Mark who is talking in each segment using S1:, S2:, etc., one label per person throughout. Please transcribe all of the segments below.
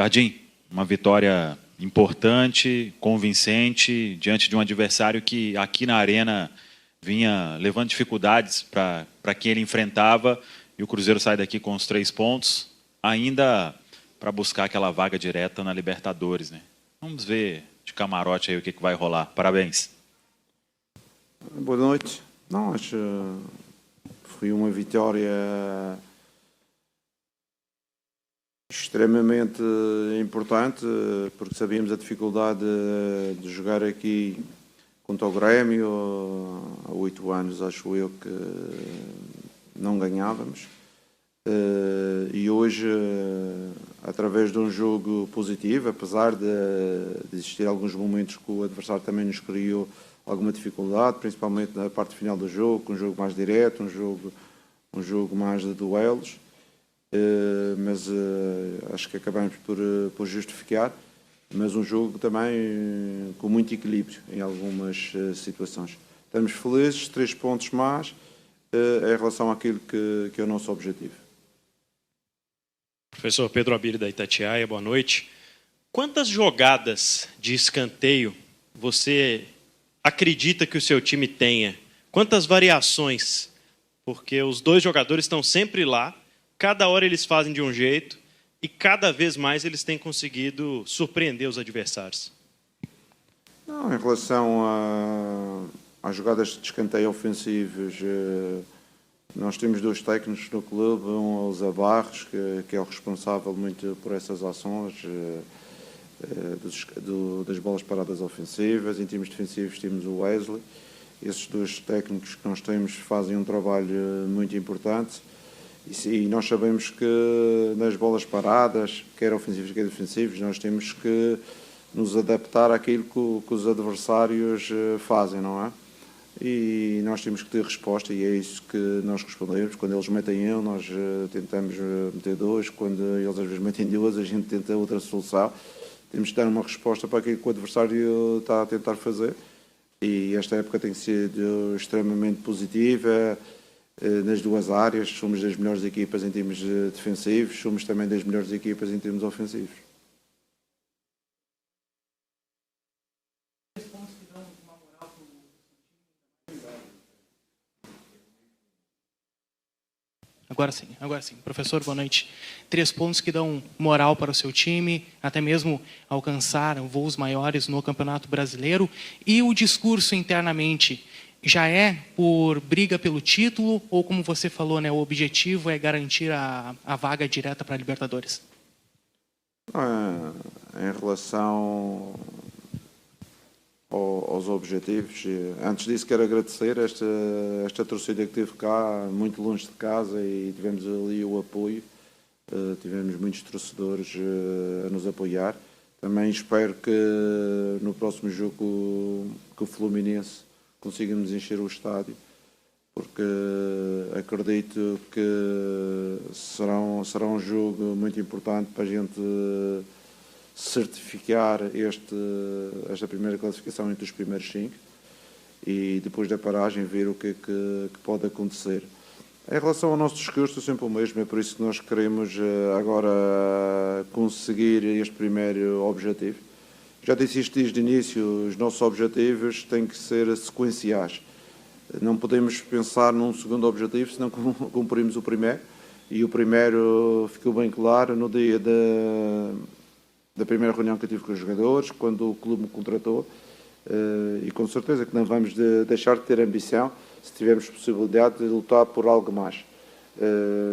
S1: Jardim, uma vitória importante, convincente, diante de um adversário que aqui na Arena vinha levando dificuldades para quem ele enfrentava, e o Cruzeiro sai daqui com os 3 pontos, ainda para buscar aquela vaga direta na Libertadores, né? Vamos ver de camarote aí o que vai rolar. Parabéns.
S2: Boa noite. Não, acho foi uma vitória extremamente importante, porque sabíamos a dificuldade de jogar aqui contra o Grêmio. Há 8 anos, acho eu, que não ganhávamos. E hoje, através de um jogo positivo, apesar de existir alguns momentos que o adversário também nos criou alguma dificuldade, principalmente na parte final do jogo, um jogo mais direto, um jogo mais de duelos, mas acho que acabamos por justificar, mas um jogo também com muito equilíbrio em algumas situações. Estamos felizes, 3 pontos mais em relação àquilo que é o nosso objetivo.
S3: Professor Pedro Abílio da Itatiaia, boa noite. Quantas jogadas de escanteio você acredita que o seu time tenha? Quantas variações? Porque os 2 jogadores estão sempre lá, cada hora eles fazem de um jeito e cada vez mais eles têm conseguido surpreender os adversários.
S2: Não, em relação às jogadas de escanteio ofensivos, nós temos 2 técnicos no clube, um é o Zé Barros, que é o responsável muito por essas ações das bolas paradas ofensivas. Em termos defensivos temos o Wesley. Esses 2 técnicos que nós temos fazem um trabalho muito importante e nós sabemos que nas bolas paradas, quer ofensivas quer defensivas, nós temos que nos adaptar àquilo que os adversários fazem, não é? E nós temos que ter resposta e é isso que nós respondemos. Quando eles metem um, nós tentamos meter 2. Quando eles às vezes metem 2, a gente tenta outra solução. Temos que dar uma resposta para aquilo que o adversário está a tentar fazer. E esta época tem sido extremamente positiva nas 2 áreas. Somos das melhores equipas em termos defensivos, somos também das melhores equipas em termos ofensivos.
S4: Agora sim. Professor, boa noite. 3 pontos que dão moral para o seu time, até mesmo alcançar voos maiores no Campeonato Brasileiro. E o discurso internamente já é por briga pelo título ou, como você falou, né, o objetivo é garantir a vaga direta para a Libertadores?
S2: Em relação aos objetivos, antes disso quero agradecer esta torcida que esteve cá, muito longe de casa, e tivemos ali o apoio, tivemos muitos torcedores a nos apoiar. Também espero que no próximo jogo que o Fluminense consigamos encher o estádio, porque acredito que será um jogo muito importante para a gente certificar esta primeira classificação entre os primeiros 5 e depois da paragem ver o que é que pode acontecer. Em relação ao nosso discurso, é sempre o mesmo, é por isso que nós queremos agora conseguir este primeiro objetivo. Já disse isto desde o início, os nossos objetivos têm que ser sequenciais. Não podemos pensar num segundo objetivo, senão cumprimos o primeiro. E o primeiro ficou bem claro no dia da primeira reunião que eu tive com os jogadores, quando o clube me contratou, e com certeza que não vamos deixar de ter ambição se tivermos possibilidade de lutar por algo mais.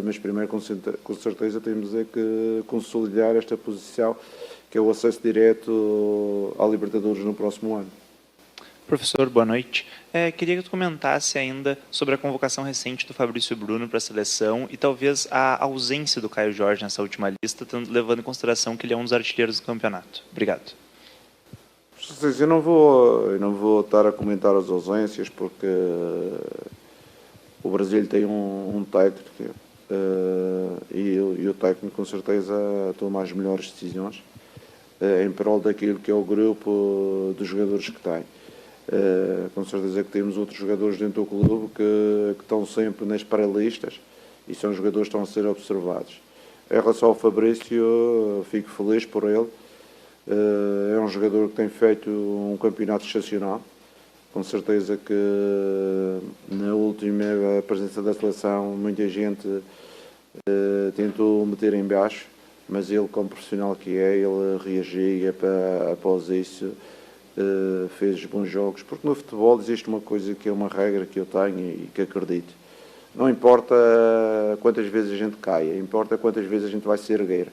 S2: Mas primeiro, com certeza, temos que consolidar esta posição, que é o acesso direto à Libertadores no próximo ano.
S5: Professor, boa noite. Queria que tu comentasse ainda sobre a convocação recente do Fabrício Bruno para a seleção e talvez a ausência do Caio Jorge nessa última lista, levando em consideração que ele é um dos artilheiros do campeonato. Obrigado.
S2: Eu não vou estar a comentar as ausências, porque o Brasil tem um técnico e o técnico com certeza toma as melhores decisões em prol daquilo que é o grupo de jogadores que tem. Com certeza que temos outros jogadores dentro do clube que estão sempre nas pré-listas e são jogadores que estão a ser observados. Em relação ao Fabrício, fico feliz por ele. É um jogador que tem feito um campeonato excepcional. Com certeza que na última presença da seleção muita gente tentou meter em baixo, mas ele, como profissional que é, ele reagia após isso, fez bons jogos, porque no futebol existe uma coisa que é uma regra que eu tenho e que acredito. Não importa quantas vezes a gente caia, importa quantas vezes a gente vai se erguer.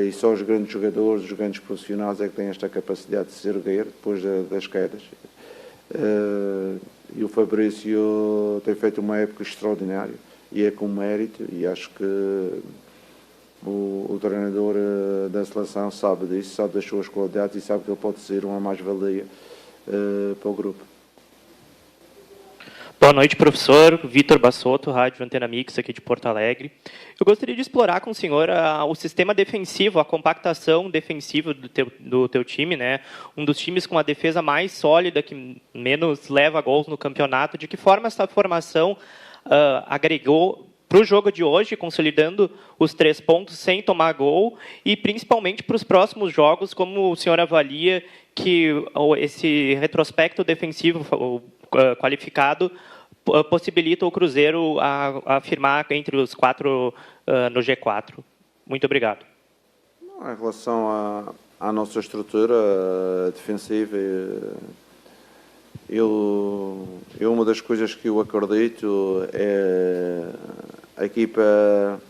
S2: E só os grandes jogadores, os grandes profissionais é que têm esta capacidade de se erguer depois das quedas. E o Fabrício tem feito uma época extraordinária e é com mérito, e acho que o treinador da seleção sabe disso, sabe das suas qualidades e sabe que ele pode ser uma mais-valia para o grupo.
S6: Boa noite, professor. Vitor Bassotto, Rádio Antena Mix, aqui de Porto Alegre. Eu gostaria de explorar com o senhor o sistema defensivo, a compactação defensiva do teu time, né? Um dos times com a defesa mais sólida, que menos leva gols no campeonato. De que forma essa formação agregou para o jogo de hoje, consolidando os 3 pontos sem tomar gol, e principalmente para os próximos jogos, como o senhor avalia que esse retrospecto defensivo qualificado possibilita o Cruzeiro a firmar entre os 4 no G4. Muito obrigado.
S2: Em relação à nossa estrutura defensiva, uma das coisas que eu acredito é a equipa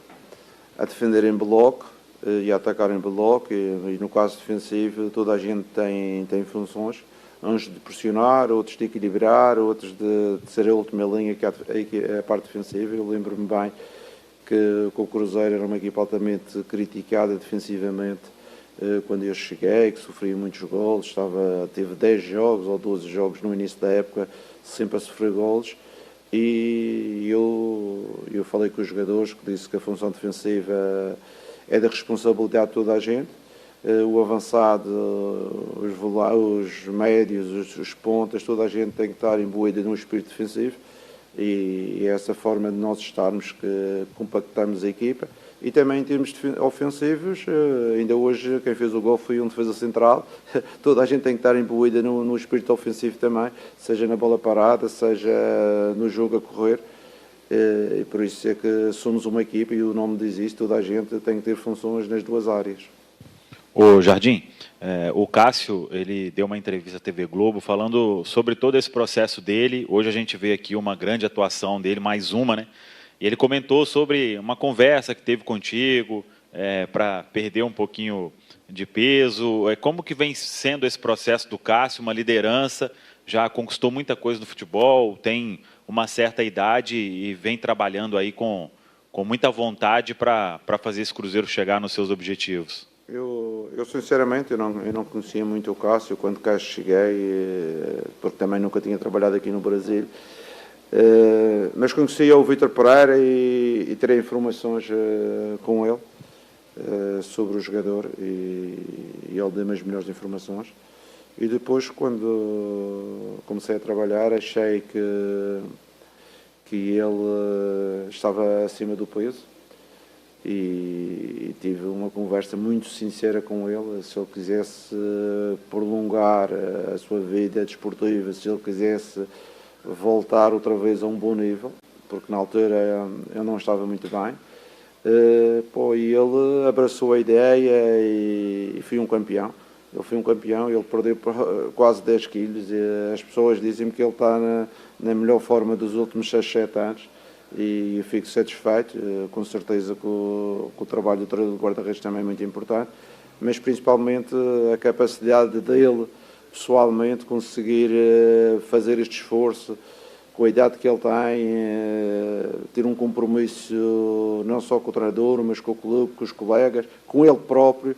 S2: a defender em bloco e a atacar em bloco, e no caso defensivo toda a gente tem funções, uns de pressionar, outros de equilibrar, outros de ser a última linha, que é a parte defensiva. Eu lembro-me bem que o Cruzeiro era uma equipa altamente criticada defensivamente quando eu cheguei, que sofria muitos golos, teve 10 jogos ou 12 jogos no início da época, sempre a sofrer golos, e eu falei com os jogadores, que disse que a função defensiva é da responsabilidade de toda a gente. O avançado, os médios, os pontas, toda a gente tem que estar imbuída num espírito defensivo, e é essa forma de nós estarmos que compactamos a equipa. E também em termos ofensivos, ainda hoje quem fez o gol foi um defesa central. Toda a gente tem que estar imbuída no espírito ofensivo também, seja na bola parada, seja no jogo a correr. E por isso é que somos uma equipa, e o nome diz isso, toda a gente tem que ter funções nas duas áreas.
S1: Ô Jardim, o Cássio, ele deu uma entrevista à TV Globo falando sobre todo esse processo dele. Hoje a gente vê aqui uma grande atuação dele, mais uma, né? E ele comentou sobre uma conversa que teve contigo para perder um pouquinho de peso. Como que vem sendo esse processo do Cássio, uma liderança, já conquistou muita coisa no futebol, tem uma certa idade e vem trabalhando aí com muita vontade para fazer esse Cruzeiro chegar nos seus objetivos?
S2: Eu sinceramente, eu não conhecia muito o Cássio quando cá cheguei, porque também nunca tinha trabalhado aqui no Brasil. Mas conhecia o Vítor Pereira e terei informações com ele sobre o jogador, e ele deu-me as melhores informações. E depois, quando comecei a trabalhar, achei que ele estava acima do peso, e tive uma conversa muito sincera com ele. Se ele quisesse prolongar a sua vida desportiva, se ele quisesse voltar outra vez a um bom nível, porque na altura eu não estava muito bem, e ele abraçou a ideia e foi um campeão. Ele foi um campeão, ele perdeu quase 10 quilos, e as pessoas dizem-me que ele está na melhor forma dos últimos 6, 7 anos, e eu fico satisfeito. Com certeza que o trabalho do treinador de guarda-redes também é muito importante, mas principalmente a capacidade dele pessoalmente conseguir fazer este esforço com a idade que ele tem, ter um compromisso não só com o treinador, mas com o clube, com os colegas, com ele próprio,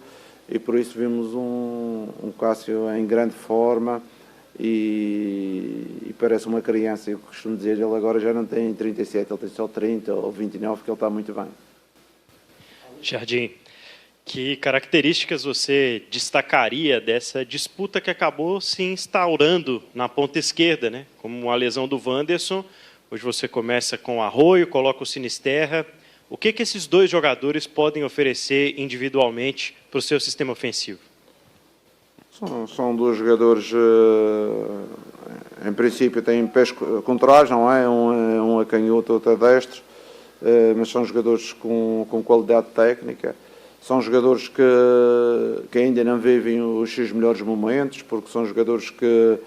S2: e por isso vimos um Cássio em grande forma, e parece uma criança. Eu costumo dizer, ele agora já não tem 37, ele tem só 30 ou 29, que ele está muito bem.
S3: Jardim, que características você destacaria dessa disputa que acabou se instaurando na ponta esquerda, né? Como a lesão do Wanderson, hoje você começa com o Arroio, coloca o Sinisterra, O que esses dois jogadores podem oferecer individualmente para o seu sistema ofensivo?
S2: São dois jogadores, em princípio, têm pés contrários, não é? Um é canhoto, outro é destro, mas são jogadores com qualidade técnica. São jogadores que ainda não vivem os seus melhores momentos, porque são jogadores que,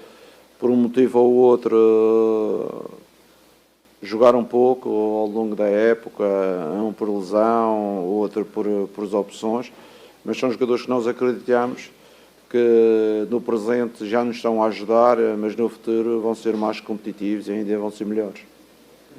S2: por um motivo ou outro, jogaram pouco ao longo da época, um por lesão, outro por opções, mas são jogadores que nós acreditamos que no presente já nos estão a ajudar, mas no futuro vão ser mais competitivos e ainda vão ser melhores.